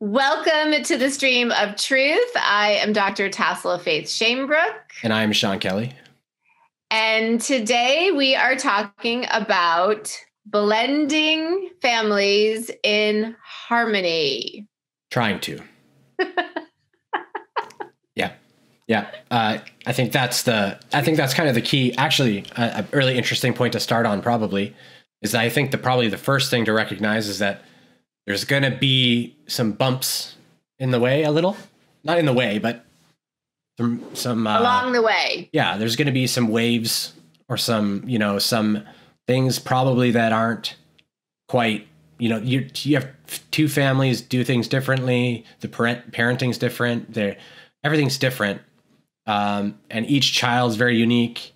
Welcome to the Stream of Truth. I am Dr. Tassel Faith Shamebrook. And I'm Sean Kelly. And today we are talking about blending families in harmony. Trying to. Yeah. I think that's kind of the key. Actually, a really interesting point to start on probably is that I think probably the first thing to recognize is that there's going to be some bumps in the way a little, not in the way, but some along the way. Yeah. There's going to be some waves or some things probably that aren't quite, you have two families do things differently. The parenting's different. Everything's different. And each child's very unique,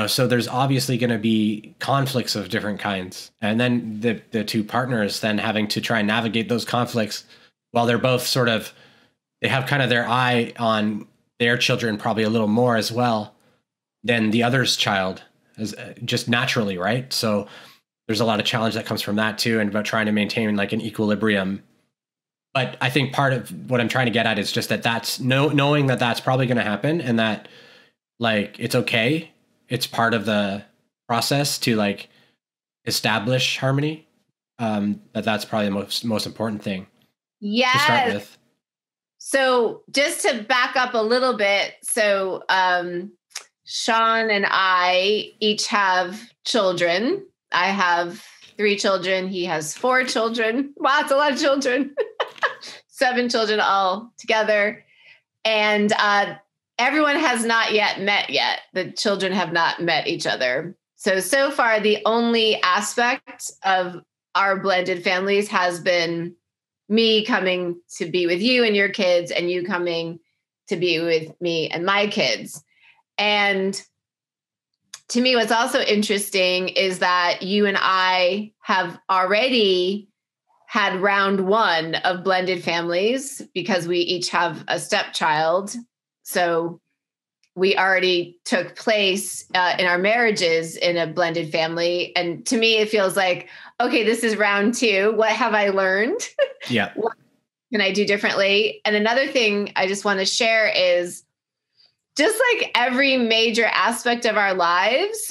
so there's obviously going to be conflicts of different kinds. And then the two partners then having to try and navigate those conflicts while they're both they have kind of their eye on their children probably a little more as well than the other's child, as just naturally, right? So there's a lot of challenge that comes from that too, and about trying to maintain like an equilibrium. But I think part of what I'm trying to get at is just that's knowing that that's probably going to happen, and that like it's okay. It's part of the process to establish harmony. That's probably the most important thing. Yes. To start with. So just to back up a little bit, so Sean and I each have children. I have 3 children. He has 4 children. Wow, it's a lot of children. 7 children all together. And everyone has not yet met yet. The children have not met each other. So far, the only aspect of our blended families has been me coming to be with you and your kids, and you coming to be with me and my kids. And to me, what's also interesting is that you and I have already had round 1 of blended families because we each have a stepchild. So we already took place in our marriages in a blended family. And to me, it feels like, okay, this is round 2. What have I learned? Yeah. What can I do differently? And another thing I just want to share is just like every major aspect of our lives,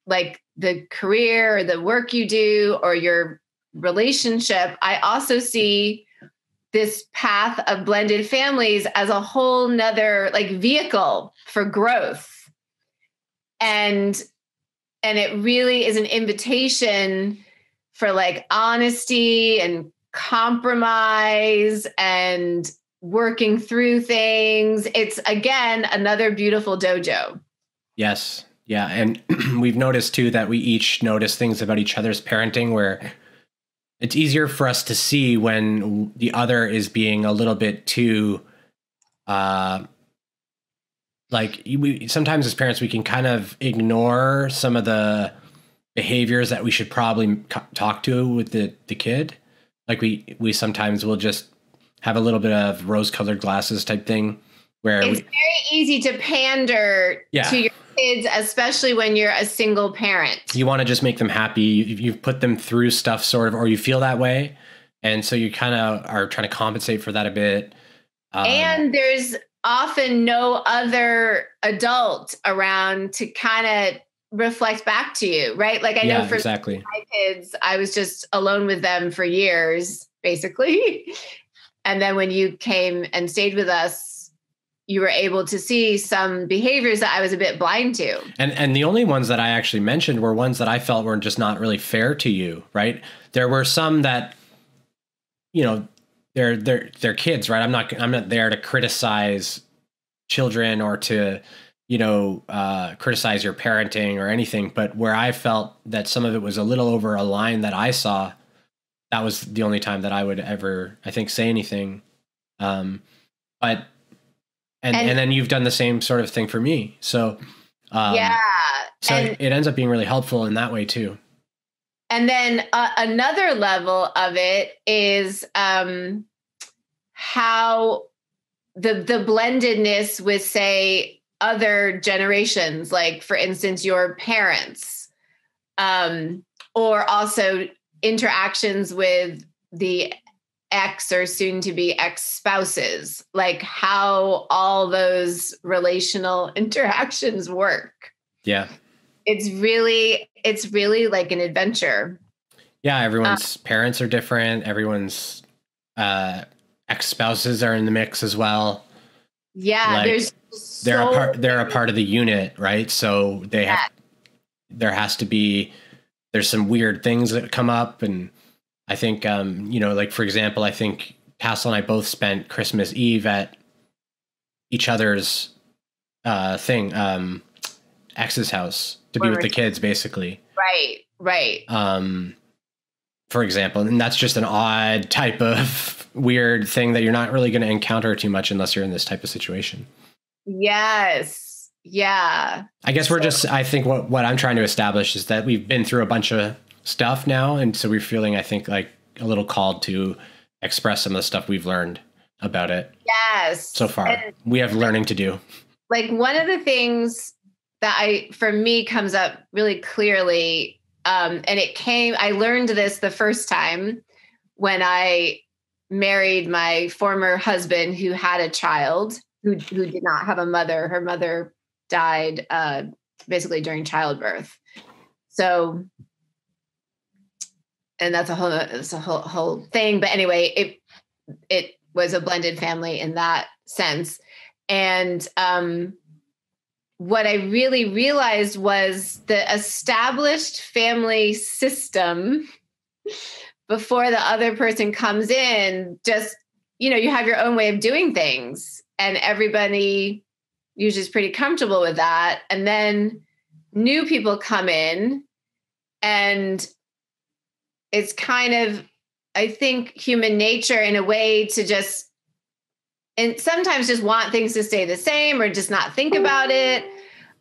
like the career or the work you do or your relationship, I also see this path of blended families as a whole nother vehicle for growth. And it really is an invitation for honesty and compromise and working through things. It's again, another beautiful dojo. Yes. Yeah. And we've noticed too, that we each notice things about each other's parenting where it's easier for us to see when the other is being a little bit too, sometimes as parents, we can kind of ignore some of the behaviors that we should probably talk to with the kid. Like we sometimes will just have a little bit of rose-colored glasses type thing where it's very easy to pander to your kids, especially when you're a single parent. You want to just make them happy. You've put them through stuff sort of, or you feel that way. And so you kind of are trying to compensate for that a bit. And there's often no other adult around to kind of reflect back to you, right? Like I know for exactly. My kids, I was just alone with them for years, basically. And then when you came and stayed with us, you were able to see some behaviors that I was a bit blind to. And the only ones that I actually mentioned were ones that I felt were just not really fair to you, right? There were some that, they're kids, right? I'm not there to criticize children or to, criticize your parenting or anything. But where I felt that some of it was a little over a line that I saw, that was the only time that I would ever, I think, say anything. But then you've done the same sort of thing for me. So, so it ends up being really helpful in that way too. And then another level of it is how the blendedness with, say, other generations, like for instance, your parents, or also interactions with the ex or soon to be ex spouses, like how all those relational interactions work. Yeah. It's really like an adventure. Yeah. Everyone's parents are different. Everyone's ex-spouses are in the mix as well. Yeah. Like, they're a part of the unit, right? So there's some weird things that come up. And I think, like, for example, I think Castle and I both spent Christmas Eve at each other's ex's house to be with the kids, basically. Right. For example, and that's just an odd type of weird thing that you're not really going to encounter too much unless you're in this type of situation. Yes. Yeah. I guess I think what I'm trying to establish is that we've been through a bunch of stuff now. And so we're feeling, I think, like a little called to express some of the stuff we've learned about it. Yes. So far, we have learning to do. Like, one of the things that for me comes up really clearly, and I learned this the first time when I married my former husband, who had a child who did not have a mother. Her mother died basically during childbirth. So, and that's a whole thing. But anyway, it was a blended family in that sense. And what I really realized was the established family system before the other person comes in, just, you have your own way of doing things, and everybody usually is pretty comfortable with that. And then new people come in, and it's kind of, I think, human nature in a way to just, and sometimes just want things to stay the same or just not think about it.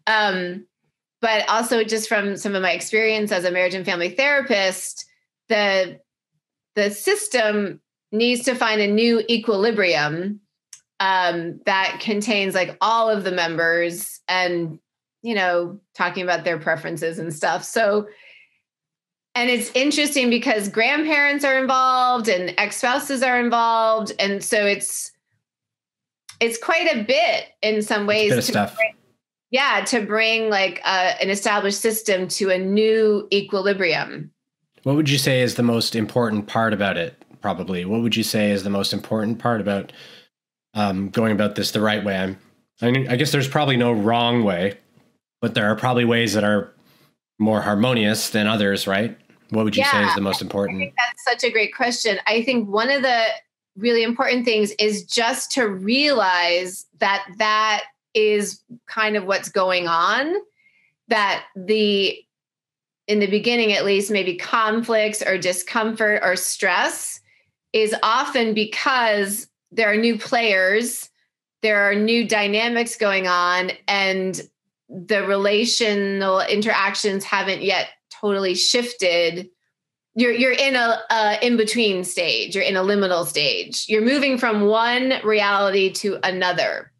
But also, just from some of my experience as a marriage and family therapist, the system needs to find a new equilibrium that contains like all of the members and, talking about their preferences and stuff. So, and it's interesting because grandparents are involved and ex-spouses are involved. And so it's quite a bit in some ways to bring like an established system to a new equilibrium. What would you say is the most important part about it? Probably. What would you say is the most important part about going about this the right way? I guess there's probably no wrong way, but there are probably ways that are more harmonious than others, right? What would you say is the most important? I think that's such a great question. I think one of the really important things is just to realize that is kind of what's going on, that in the beginning, at least, maybe conflicts or discomfort or stress is often because there are new players, there are new dynamics going on, and the relational interactions haven't yet totally shifted. You're in a in-between stage. You're in a liminal stage. You're moving from one reality to another.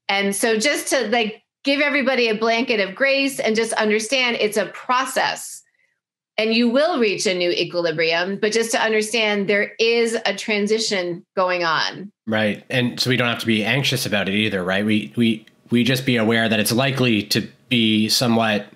And so just to like give everybody a blanket of grace and just understand it's a process, and you will reach a new equilibrium, but just to understand there is a transition going on. Right. And so we don't have to be anxious about it either, right? We just be aware that it's likely to be somewhat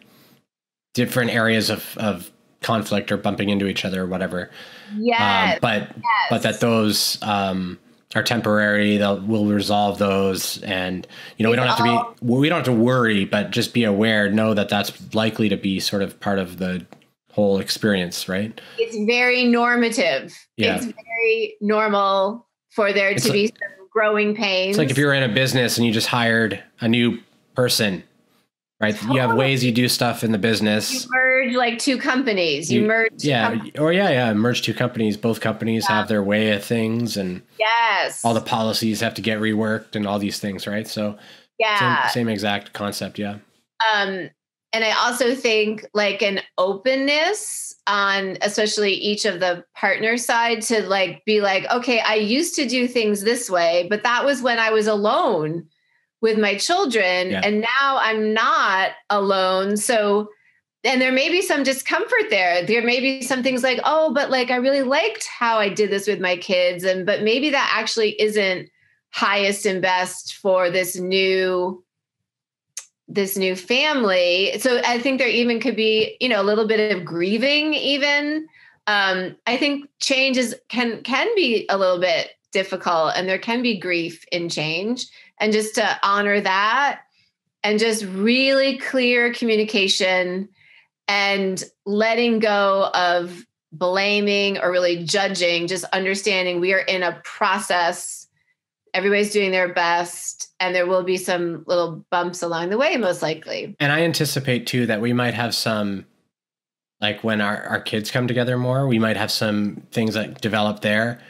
different areas of conflict or bumping into each other or whatever. Yes. But that those are temporary. We'll resolve those, and we don't have to worry, but just be aware. Know that that's likely to be sort of part of the whole experience, right? It's very normative. Yeah. It's very normal for there to be some growing pains. It's like if you're in a business and you just hired a new person, right? Totally. You have ways you do stuff in the business. You merge like two companies. Merge two companies. Both companies have their way of things, and all the policies have to get reworked and all these things, right? So same exact concept. Yeah. And I also think like an openness on especially each of the partner side to like be like, okay, I used to do things this way, but that was when I was alone with my children. Yeah. And now I'm not alone. So and there may be some discomfort there. There may be some things like, oh, but like, I really liked how I did this with my kids. But maybe that actually isn't highest and best for this new family. So I think there even could be, a little bit of grieving even. I think change can be a little bit difficult, and there can be grief in change, and just to honor that, and just really clear communication and letting go of blaming or really judging, just understanding we are in a process. Everybody's doing their best, and there will be some little bumps along the way, most likely. And I anticipate too that we might have some, like when our kids come together more, we might have some things that develop there.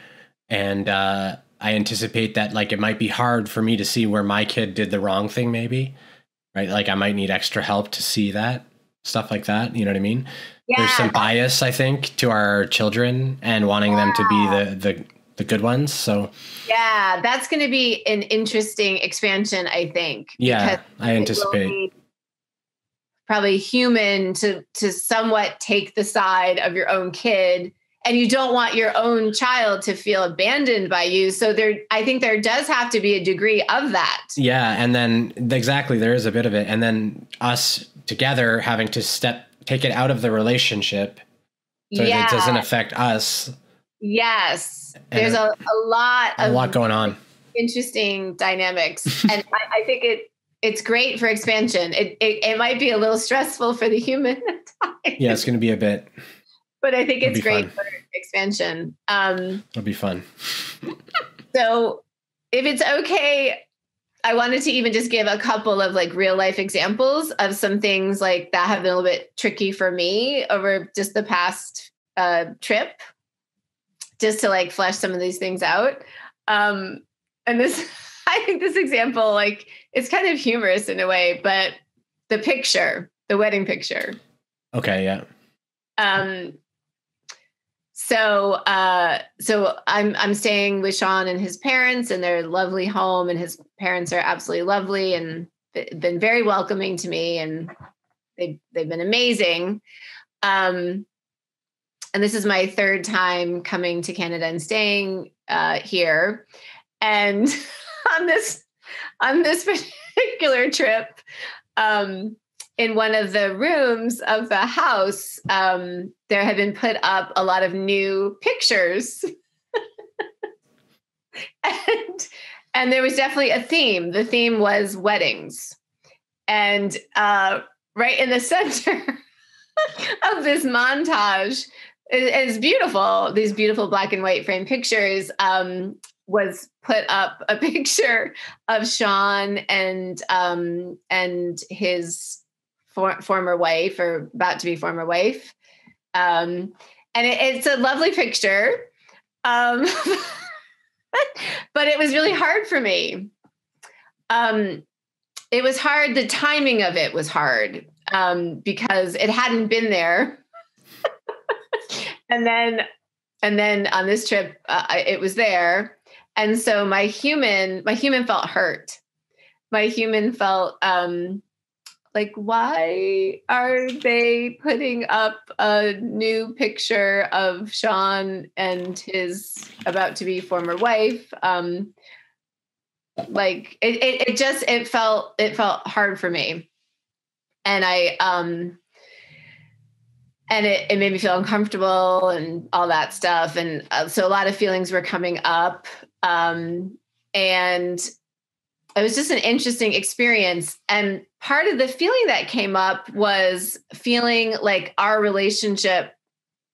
And I anticipate that like it might be hard for me to see where my kid did the wrong thing, maybe, right? Like I might need extra help to see that, stuff like that. You know what I mean? Yeah. There's some bias, I think, to our children and wanting them to be the good ones. So yeah, that's going to be an interesting expansion, I think. Yeah, I anticipate. Probably human to somewhat take the side of your own kid, and you don't want your own child to feel abandoned by you. So I think there does have to be a degree of that. Yeah. And then exactly, there is a bit of it. And then us together having to take it out of the relationship so that it doesn't affect us. Yes. There's a lot going on. Interesting dynamics. And I think it's great for expansion. It might be a little stressful for the human at times. Yeah, it's going to be a bit. But I think it's great for expansion. It'll be fun. So if it's okay, I wanted to even just give a couple of like real life examples of some things like that have been a little bit tricky for me over just the past trip, just to like flesh some of these things out. And this, I think this example, like it's kind of humorous in a way, but the wedding picture. Okay. Yeah. So I'm staying with Sean and his parents in their lovely home, and his parents are absolutely lovely and been very welcoming to me, and they've been amazing. And this is my third time coming to Canada and staying here. And on this particular trip, in one of the rooms of the house, there had been put up a lot of new pictures. and there was definitely a theme. The theme was weddings. And right in the center of this montage is beautiful. These beautiful black and white frame pictures was put up a picture of Sean and his former wife, or about to be former wife. And it's a lovely picture. But it was really hard for me. It was hard. The timing of it was hard because it hadn't been there. And then on this trip, it was there. And so my human felt hurt. My human felt like, why are they putting up a new picture of Sean and his about to be former wife? Like it felt hard for me. And and it made me feel uncomfortable and all that stuff. And so a lot of feelings were coming up. And it was just an interesting experience. And part of the feeling that came up was feeling like our relationship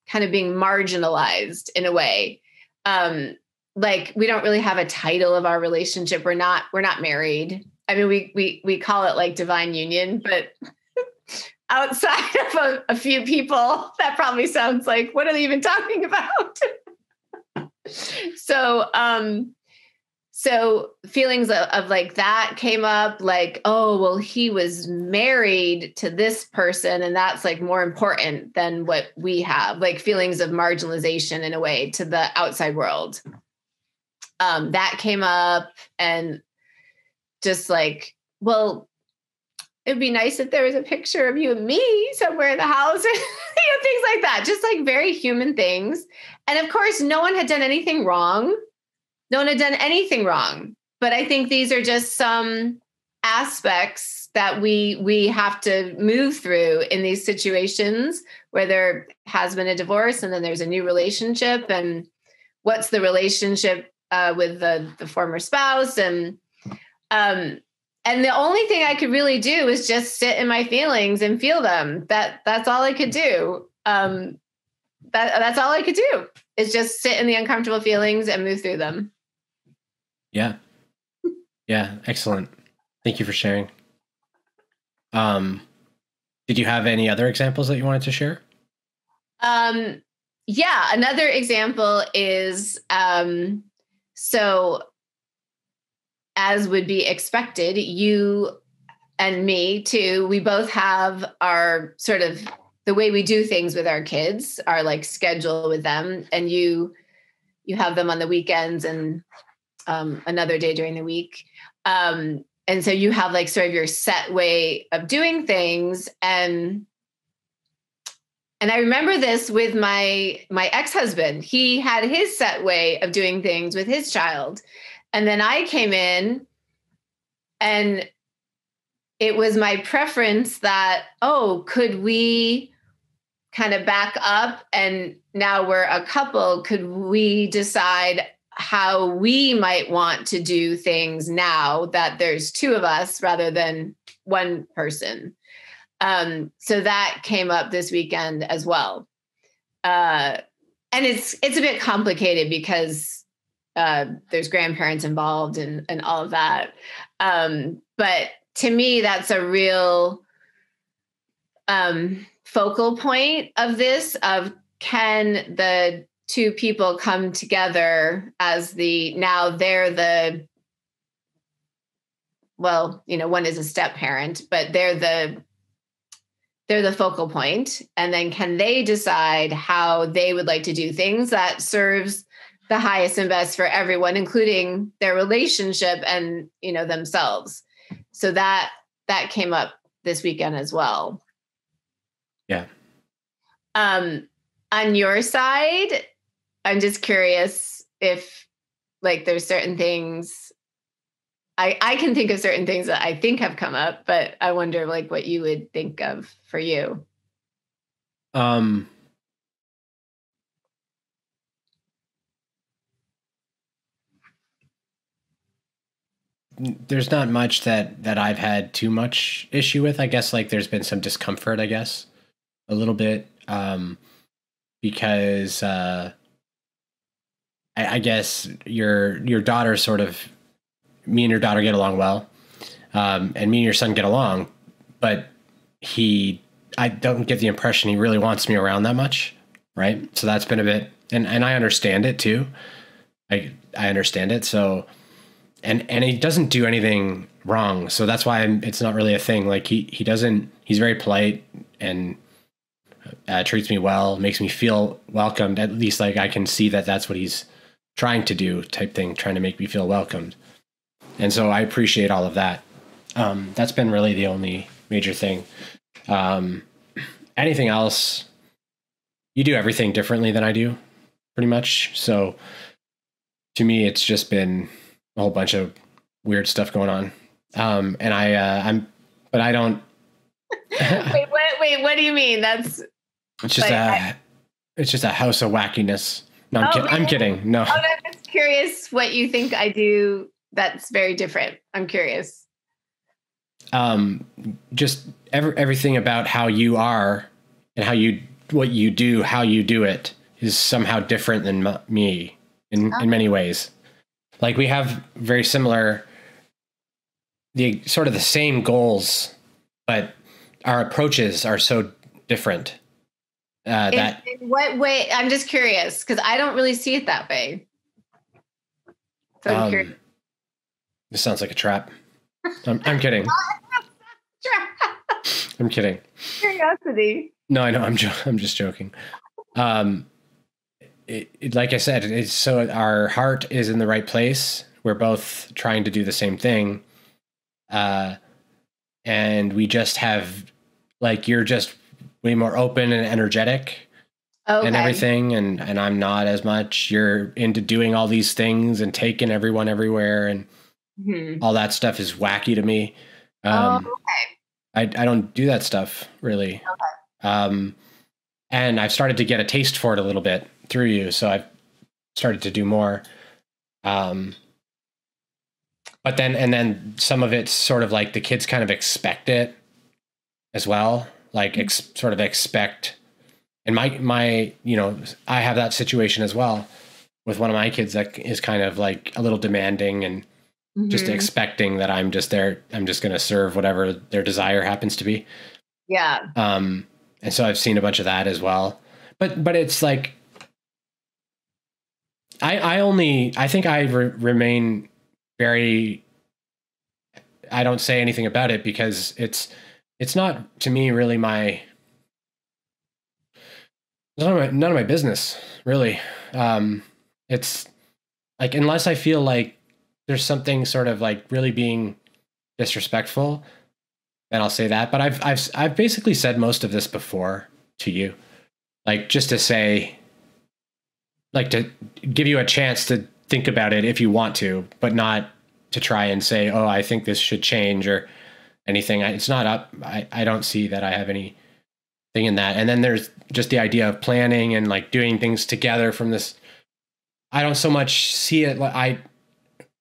kind of being marginalized in a way. Like we don't really have a title of our relationship. We're not married. I mean, we call it like divine union, but outside of a few people, that probably sounds like, what are they even talking about? So feelings of like that came up, like, oh, well, he was married to this person, and that's like more important than what we have, like feelings of marginalization in a way to the outside world. That came up, and just like, well, it'd be nice if there was a picture of you and me somewhere in the house, things like that, just like very human things. And of course, no one had done anything wrong. No one had done anything wrong. But I think these are just some aspects that we have to move through in these situations where there has been a divorce and then there's a new relationship, and what's the relationship with the former spouse, and the only thing I could really do is just sit in my feelings and feel them. That's all I could do. That's all I could do is just sit in the uncomfortable feelings and move through them. Yeah. Yeah. Excellent. Thank you for sharing. Did you have any other examples that you wanted to share? Yeah. Another example is, so as would be expected, you and me too, we both have our sort of the way we do things with our kids, our like schedule with them. And you have them on the weekends and another day during the week. And so you have like sort of your set way of doing things. And I remember this with my ex-husband. He had his set way of doing things with his child. And then I came in and it was my preference that, oh, could we kind of back up? And now we're a couple. Could we decide how we might want to do things now that there's two of us rather than one person? So that came up this weekend as well. And it's a bit complicated because there's grandparents involved and all of that. But to me, that's a real focal point of this, of can the two people come together as now they're one is a step parent, but they're the focal point. And then can they decide how they would like to do things that serves the highest and best for everyone, including their relationship and, themselves. So that came up this weekend as well. Yeah. On your side, I'm just curious if like there's certain things I can think of certain things that I think have come up, but I wonder like what you would think of for you. There's not much that I've had too much issue with. I guess like there's been some discomfort, I guess, a little bit, because I guess your daughter sort of, me and your daughter get along well, and me and your son get along, but I don't get the impression he really wants me around that much, right? So that's been a bit, and I understand it too. I understand it. So. And he doesn't do anything wrong. So that's why it's not really a thing. Like he's very polite and treats me well, makes me feel welcomed. At least like I can see that that's what he's trying to do, type thing, trying to make me feel welcomed. And so I appreciate all of that. That's been really the only major thing. Anything else, you do everything differently than I do, pretty much. So to me, it's just been a whole bunch of weird stuff going on. And but I don't. wait, what do you mean? It's just a house of wackiness. No, I'm kidding. No. I'm just curious what you think I do that's very different. I'm curious. Just everything about how you are and what you do, how you do it is somehow different than me in many ways. Like we have very similar, the sort of the same goals, but our approaches are so different. In what way? I'm just curious because I don't really see it that way. So I'm curious. This sounds like a trap. I'm kidding. I'm kidding. Curiosity. No, I know. I'm just joking. Like I said, it's so our heart is in the right place. We're both trying to do the same thing. And and we just have like, you're just way more open and energetic and everything. And I'm not as much. You're into doing all these things and taking everyone everywhere, and all that stuff is wacky to me. I don't do that stuff really. And I've started to get a taste for it a little bit through you. So I've started to do more. But then some of it's sort of like the kids kind of expect it as well. Like sort of expect, and my, I have that situation as well with one of my kids that is kind of like a little demanding and just expecting that I'm just there. I'm just going to serve whatever their desire happens to be. Yeah. And so I've seen a bunch of that as well, but it's like, I think I remain very, I don't say anything about it because it's not to me really none of my business really. It's like, unless I feel like there's something sort of like really being disrespectful, then I'll say that. But I've basically said most of this before to you, like just to say, like to give you a chance to think about it if you want to, but not to try and say, oh, I think this should change or anything. It's not up. I don't see that I have anything in that. And then there's just the idea of planning and like doing things together from this. I don't so much see it.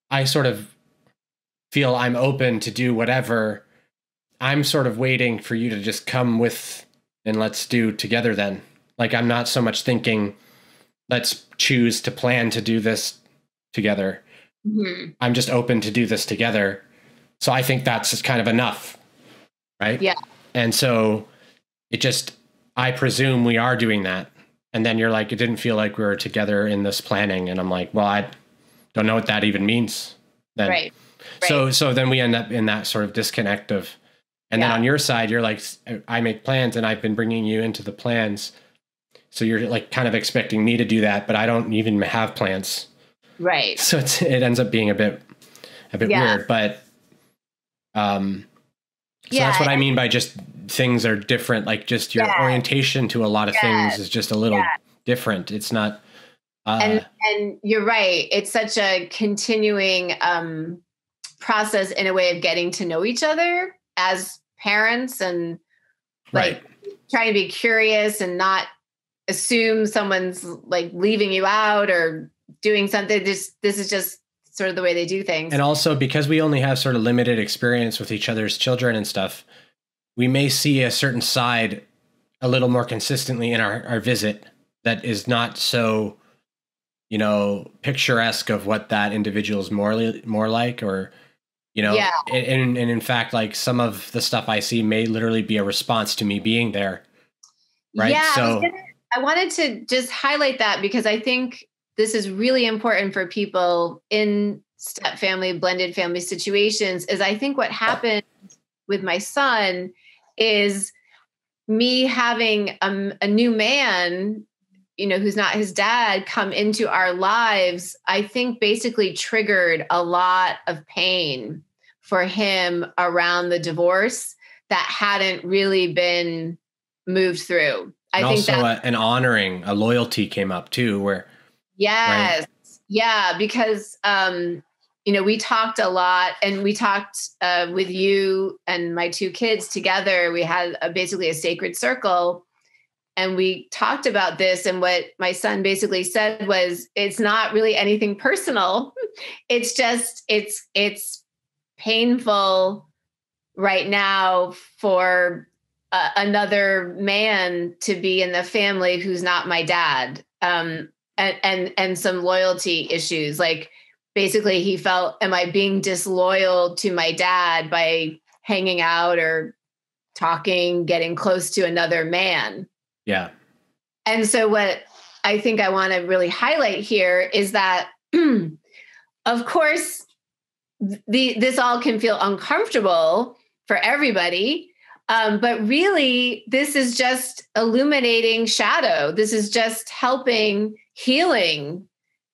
I sort of feel I'm open to do whatever. I'm sort of waiting for you to just come with and let's do together then. Like, I'm not so much thinking, let's choose to plan to do this together. I'm just open to do this together. So I think that's kind of enough. Right. Yeah. And so I presume we are doing that. And then you're like, it didn't feel like we were together in this planning. And I'm like, well, I don't know what that even means then. Right. So then we end up in that sort of disconnect of, and then on your side, you're like, I make plans and I've been bringing you into the plans. So you're like kind of expecting me to do that, but I don't even have plans. Right. So it ends up being a bit weird, but, so that's what I mean by just things are different. Like just your orientation to a lot of things is just a little different. It's not, and you're right. It's such a continuing, process in a way of getting to know each other as parents, and like trying to be curious and not assume someone's like leaving you out or doing something. This is just sort of the way they do things. And also because we only have sort of limited experience with each other's children and stuff, we may see a certain side a little more consistently in our visit that is not so, picturesque of what that individual is more like, or, and in fact, like some of the stuff I see may literally be a response to me being there. Right. Yeah. So I wanted to just highlight that because I think this is really important for people in step family, blended family situations. Is I think what happened with my son is me having a new man, who's not his dad, come into our lives, I think basically triggered a lot of pain for him around the divorce that hadn't really been moved through. I think also an honoring, a loyalty came up too, where. Yes. Right? Yeah. Because, we talked a lot, and we talked with you and my two kids together. We had basically a sacred circle, and we talked about this. And what my son basically said was, it's not really anything personal. It's just, it's painful right now for another man to be in the family who's not my dad. And some loyalty issues. Like basically he felt, am I being disloyal to my dad by hanging out or talking, getting close to another man? Yeah. And so what I think I want to really highlight here is that, of course, this all can feel uncomfortable for everybody. But really, this is just illuminating shadow. This is just helping healing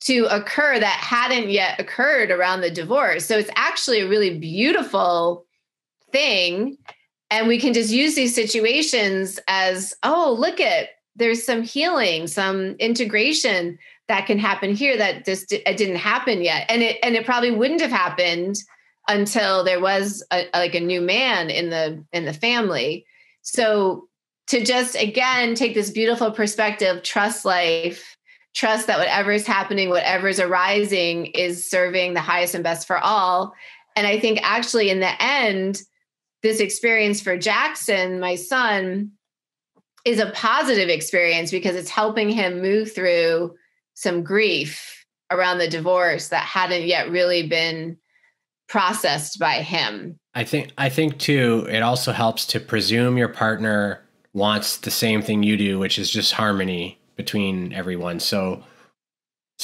to occur that hadn't yet occurred around the divorce. So it's actually a really beautiful thing. And we can just use these situations as, oh, there's some healing, some integration that can happen here that just it didn't happen yet. And it probably wouldn't have happened until there was a new man in the family. So to just, again, take this beautiful perspective, trust life, trust that whatever is happening, whatever is arising is serving the highest and best for all. And I think actually in the end, this experience for Jackson, my son, is a positive experience because it's helping him move through some grief around the divorce that hadn't yet really been processed by him. I think too, it also helps to presume your partner wants the same thing you do, which is just harmony between everyone. So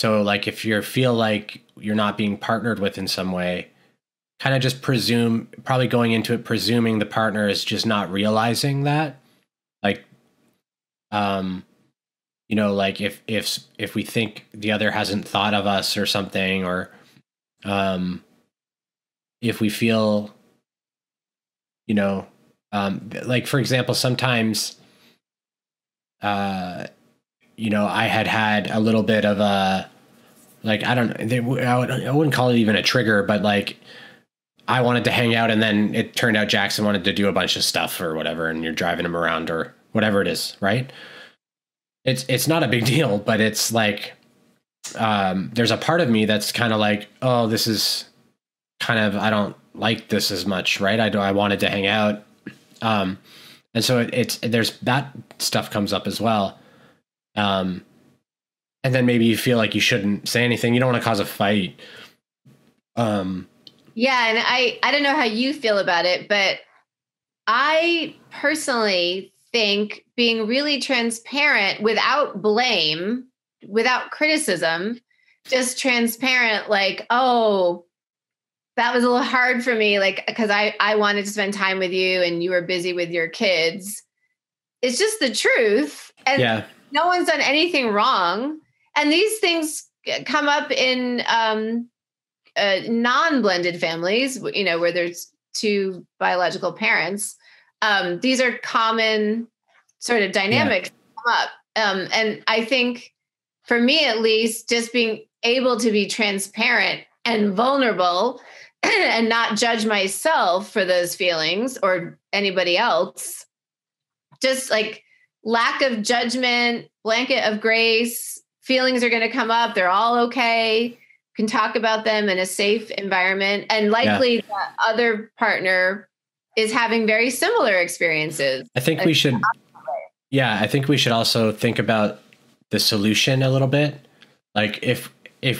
like if you feel like you're not being partnered with in some way, kind of just probably going into it, presuming the partner is just not realizing that. Like, like if we think the other hasn't thought of us or something, or, if we feel, like for example, sometimes, I had a little bit of a, like, I wouldn't call it even a trigger, but like I wanted to hang out and then it turned out Jackson wanted to do a bunch of stuff or whatever, and you're driving him around or whatever it is, right? It's not a big deal, but it's like, there's a part of me that's kind of like, oh, this is kind of, I don't like this as much, right? I wanted to hang out. And so there's that stuff comes up as well. And then maybe you feel like you shouldn't say anything. You don't want to cause a fight. Yeah. And I don't know how you feel about it, but I personally think being really transparent without blame, without criticism, just transparent, like, oh, that was a little hard for me, like, because I wanted to spend time with you and you were busy with your kids. It's just the truth. And no one's done anything wrong. And these things come up in non-blended families, where there's two biological parents. These are common sort of dynamics that come up. And I think for me, at least, just being able to be transparent and vulnerable and not judge myself for those feelings or anybody else, just like lack of judgment, blanket of grace, feelings are going to come up. They're all okay. Can talk about them in a safe environment. And likely the other partner is having very similar experiences. I think we should, I think we should also think about the solution a little bit. Like if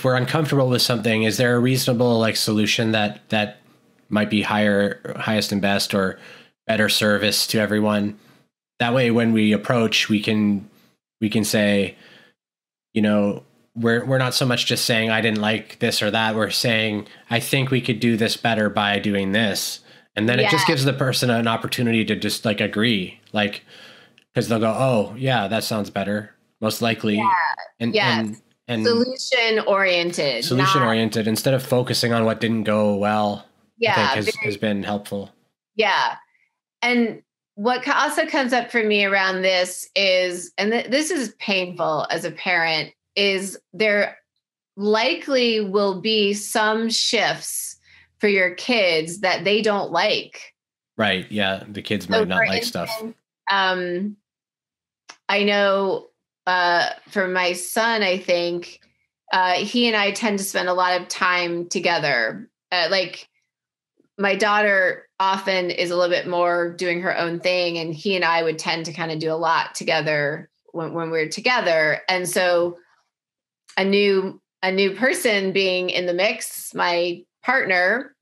we're uncomfortable with something, is there a reasonable like solution that might be highest and best or better service to everyone? That way, when we approach, we can say, we're not so much just saying, I didn't like this or that. We're saying, I think we could do this better by doing this. And then it just gives the person an opportunity to just like agree, like, because they'll go, oh yeah, that sounds better. Most likely. Yeah. And solution oriented instead of focusing on what didn't go well. I think has been helpful. Yeah. And what also comes up for me around this is, and this is painful as a parent, is there likely will be some shifts for your kids that they don't like. Right. Yeah. The kids might not like stuff. I know for my son, I think he and I tend to spend a lot of time together. Like my daughter often is a little bit more doing her own thing, and he and I would tend to kind of do a lot together when we're together. And so a new person being in the mix, my partner,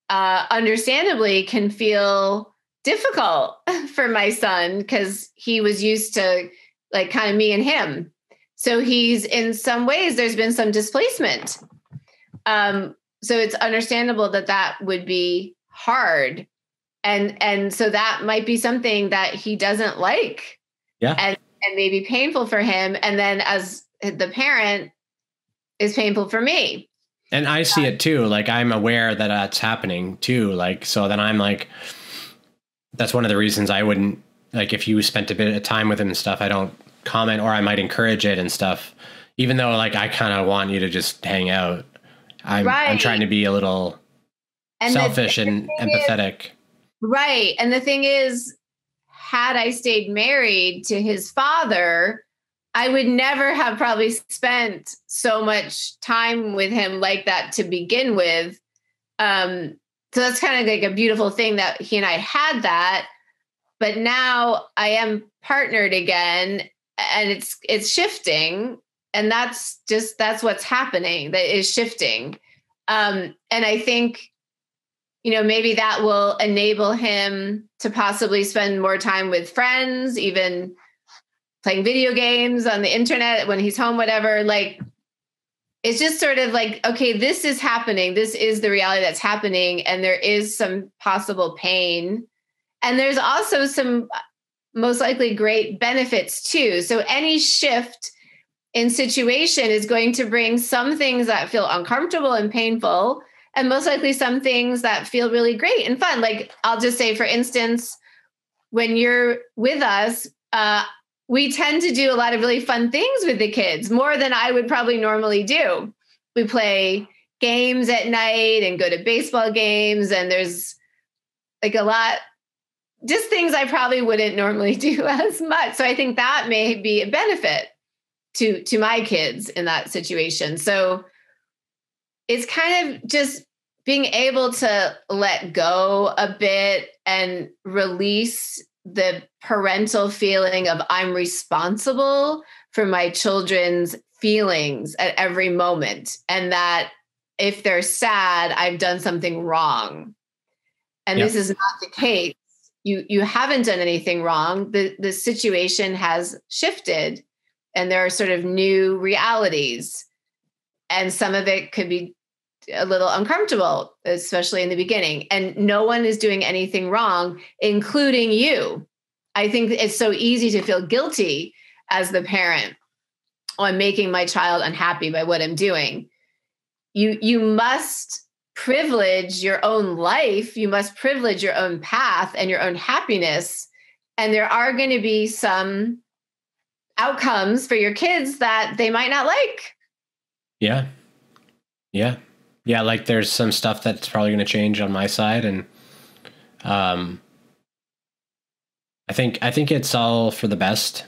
understandably can feel difficult for my son because he was used to like kind of me and him. So he's in some ways, there's been some displacement. So it's understandable that would be hard. And so that might be something that he doesn't like. Yeah. And may be painful for him. And then as the parent is painful for me. And I see it too. Like I'm aware that that's happening too. Like, so then I'm like, that's one of the reasons I wouldn't, like, if you spent a bit of time with him and stuff, I don't comment, or I might encourage it and stuff, even though like I kind of want you to just hang out. I'm trying to be a little selfish and empathetic. Right. And the thing is, had I stayed married to his father, I would never have probably spent so much time with him like that to begin with. So that's kind of like a beautiful thing that he and I had that. But now I am partnered again, and it's shifting. And that's what's happening. That is shifting. And I think, maybe that will enable him to possibly spend more time with friends, even playing video games on the internet when he's home, whatever. Like, it's just sort of like, okay, this is happening. This is the reality that's happening. And there is some possible pain. And there's also some most likely great benefits too. So any shift in situation is going to bring some things that feel uncomfortable and painful, and most likely some things that feel really great and fun. Like, I'll just say, for instance, when you're with us, we tend to do a lot of really fun things with the kids, more than I would probably normally do. We play games at night and go to baseball games, and there's like a lot, just things I probably wouldn't normally do as much. So I think that may be a benefit to my kids in that situation. So it's kind of just being able to let go a bit and release the parental feeling of I'm responsible for my children's feelings at every moment. And that if they're sad, I've done something wrong. And This is not the case. You haven't done anything wrong. The situation has shifted, and there are sort of new realities. And some of it could be a little uncomfortable, especially in the beginning. And no one is doing anything wrong, including you. I think it's so easy to feel guilty as the parent on making my child unhappy by what I'm doing. You must privilege your own life. You must privilege your own path and your own happiness. And there are going to be some outcomes for your kids that they might not like. Yeah. Like, there's some stuff that's probably going to change on my side. And, I think it's all for the best.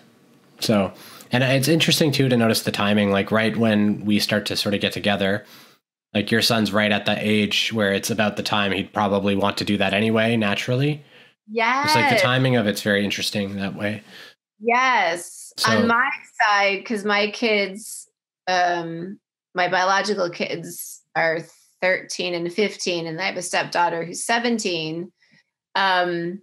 So, and it's interesting too, to notice the timing, like right when we start to sort of get together, like your son's right at that age where it's about the time he'd probably want to do that anyway, naturally. Yes. It's like the timing of it's very interesting that way. Yes. So, on my side, because my kids, my biological kids are 13 and 15, and I have a stepdaughter who's 17. They're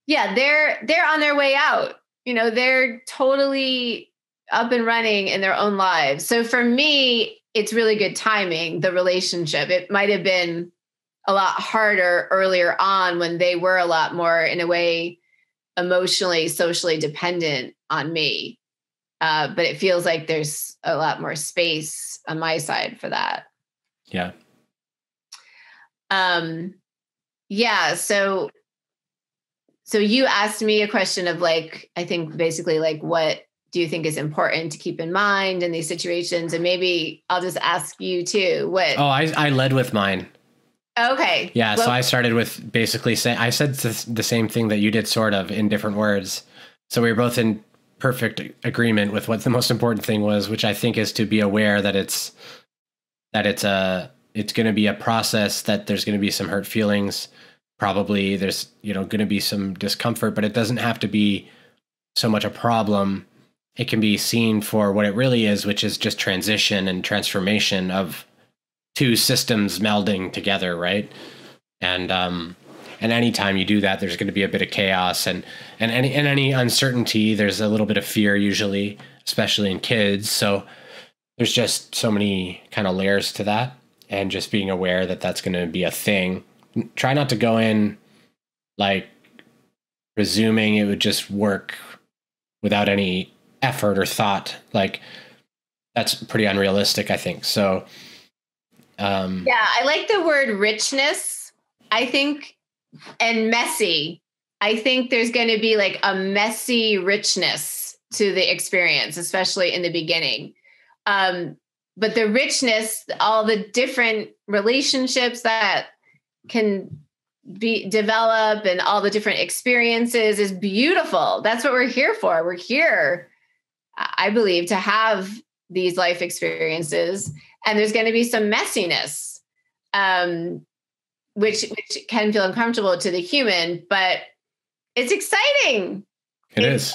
on their way out. They're totally up and running in their own lives. So for me, it's really good timing, the relationship. It might have been a lot harder earlier on when they were a lot more, in a way, emotionally, socially dependent on me. But it feels like there's a lot more space on my side for that. Yeah. So you asked me a question of, like, I think basically like, what do you think is important to keep in mind in these situations? And maybe I'll just ask you too. What? Oh, I led with mine. Okay. Yeah. Well, so I started with basically saying, I said the same thing that you did, sort of in different words. So we were both in perfect agreement with what the most important thing was, which I think is to be aware that it's going to be a process, that there's going to be some hurt feelings. Probably there's, going to be some discomfort, but it doesn't have to be so much a problem. It can be seen for what it really is, which is just transition and transformation of two systems melding together, right? And anytime you do that, there's going to be a bit of chaos and any uncertainty. There's a little bit of fear usually, especially in kids. So there's just so many kind of layers to that, and just being aware that that's going to be a thing. Try not to go in like presuming it would just work without any effort or thought. Like, that's pretty unrealistic, I think. So, I like the word richness, I think, and messy. I think there's going to be like a messy richness to the experience, especially in the beginning. But the richness, all the different relationships that can be develop and all the different experiences is beautiful. That's what we're here for. We're here, I believe, to have these life experiences. And there's going to be some messiness, which can feel uncomfortable to the human, but it's exciting. It's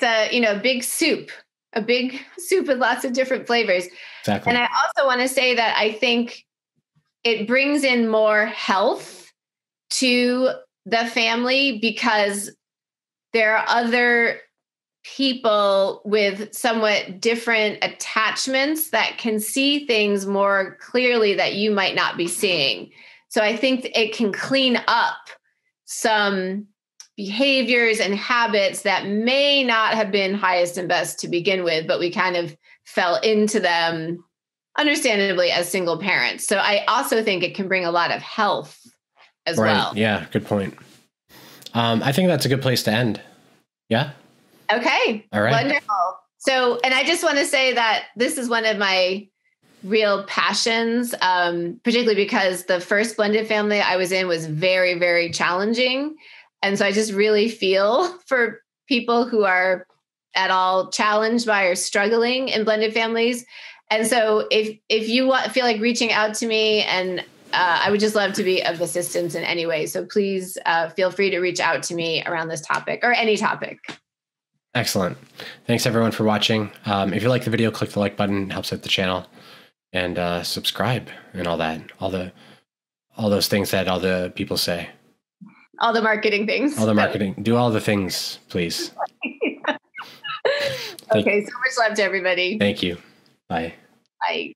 a big soup with lots of different flavors. Exactly. And I also want to say that I think it brings in more health to the family because there are other people with somewhat different attachments that can see things more clearly that you might not be seeing. So I think it can clean up some behaviors and habits that may not have been highest and best to begin with, but we kind of fell into them, understandably, as single parents. So I also think it can bring a lot of health as well. Yeah, good point. I think that's a good place to end. Yeah. Okay. All right. Wonderful. So, and I just want to say that this is one of my real passions, particularly because the first blended family I was in was very, very challenging. And so I just really feel for people who are at all challenged by or struggling in blended families. And so if you feel like reaching out to me, and I would just love to be of assistance in any way. So please feel free to reach out to me around this topic or any topic. Excellent. Thanks everyone for watching. If you like the video, click the like button, it helps out the channel, and subscribe and all that, all those things that all the people say. All the marketing things. All the marketing. Do all the things, please. Okay, so much love to everybody. Thank you. Bye. Bye.